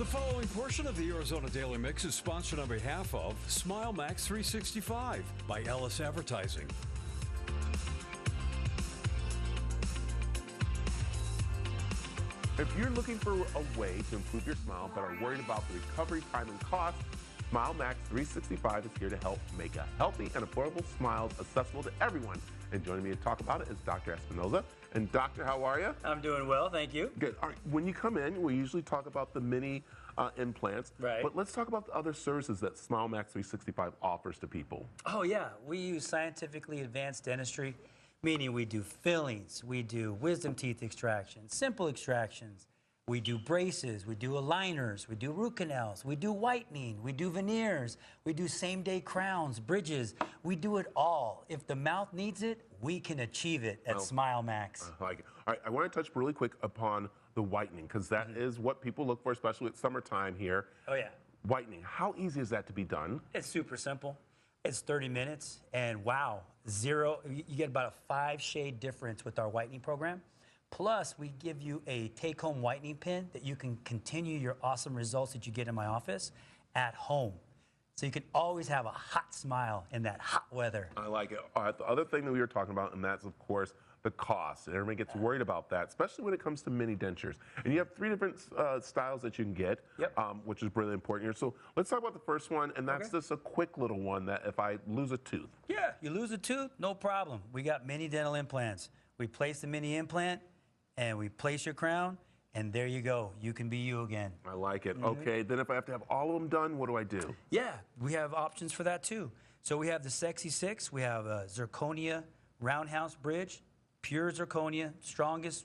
The following portion of the Arizona Daily Mix is sponsored on behalf of Smile Max 365 by Ellis Advertising. If you're looking for a way to improve your smile but are worried about the recovery time and cost, Smile Max 365 is here to help make a healthy and affordable smiles accessible to everyone. And joining me to talk about it is Dr. Espinoza. And Doctor, how are you? I'm doing well, thank you. Good. All right. When you come in, we usually talk about the mini implants. Right. But let's talk about the other services that Smile Max 365 offers to people. Oh yeah, we use scientifically advanced dentistry, meaning we do fillings, we do wisdom teeth extractions, simple extractions, we do braces, we do aligners, we do root canals, we do whitening, we do veneers, we do same-day crowns, bridges. We do it all. If the mouth needs it, we can achieve it at Smile Max. I like it. All right, I want to touch really quick upon the whitening, because that is what people look for, especially at summertime here. Oh yeah. Whitening, how easy is that to be done? It's super simple. It's 30 minutes, and wow, you get about a 5-shade difference with our whitening program. Plus, we give you a take-home whitening pen that you can continue your awesome results that you get in my office at home. So you can always have a hot smile in that hot weather. I like it. All right, the other thing that we were talking about, and that's, of course, the cost. And everybody gets worried about that, especially when it comes to mini dentures. And you have 3 different styles that you can get, which is really important here. So let's talk about the first one, and that's just a quick little one that if I lose a tooth. Yeah, you lose a tooth, no problem. We got mini dental implants. We place the mini implant, and we place your crown, and there you go. You can be you again. I like it. Okay, then if I have to have all of them done, what do I do? Yeah, we have options for that too. So we have the Sexy 6. We have a zirconia roundhouse bridge, pure zirconia, strongest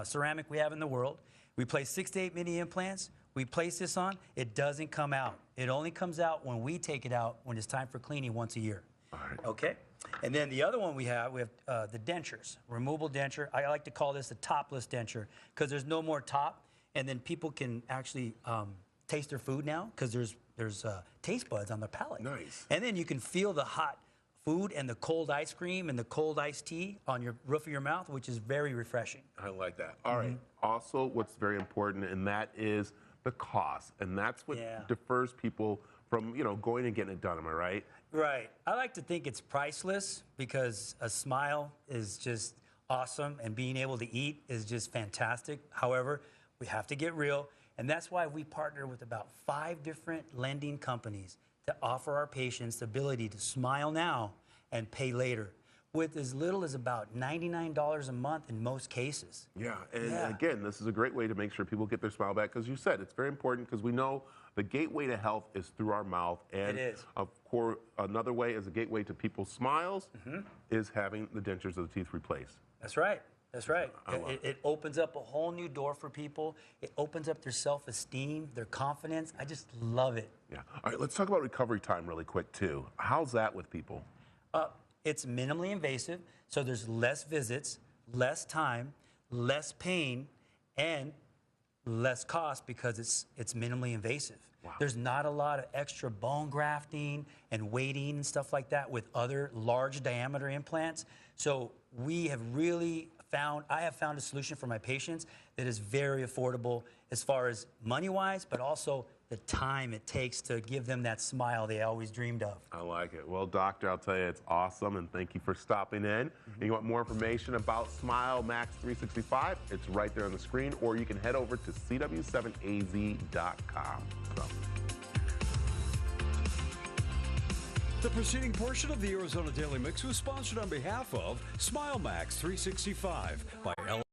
ceramic we have in the world. We place 6 to 8 mini implants. We place this on. It doesn't come out. It only comes out when we take it out when it's time for cleaning once a year. All right. Okay? And then the other one we have the dentures, removable denture. I like to call this a topless denture because there's no more top, and then people can actually taste their food now because there's taste buds on the palate. Nice. And then you can feel the hot food and the cold ice cream and the cold iced tea on your roof of your mouth, which is very refreshing. I like that. All right. Also, what's very important, and that is the cost, and that's what defers people from going and getting it done. Am I right? Right. I like to think it's priceless because a smile is just awesome and being able to eat is just fantastic. However, we have to get real, and that's why we partner with about 5 different lending companies to offer our patients the ability to smile now and pay later with as little as about $99 a month in most cases. Yeah, and again, this is a great way to make sure people get their smile back, because you said it's very important, because we know the gateway to health is through our mouth. And it is. Of course, another way as a gateway to people's smiles is having the dentures of the teeth replaced. That's right. That's right. It opens up a whole new door for people. It opens up their self-esteem, their confidence. I just love it. Yeah. All right, let's talk about recovery time really quick, too. How's that with people? It's minimally invasive, so there's less visits, less time, less pain, and less cost because it's minimally invasive. Wow. There's not a lot of extra bone grafting and waiting and stuff like that with other large diameter implants. So we have really I have found a solution for my patients that is very affordable as far as money-wise, but also the time it takes to give them that smile they always dreamed of. I like it. Well, Doctor, I'll tell you, it's awesome, and thank you for stopping in. And you want more information about Smile Max 365, it's right there on the screen, or you can head over to cw7az.com. The preceding portion of the Arizona Daily Mix was sponsored on behalf of Smile Max 365 by Ellis.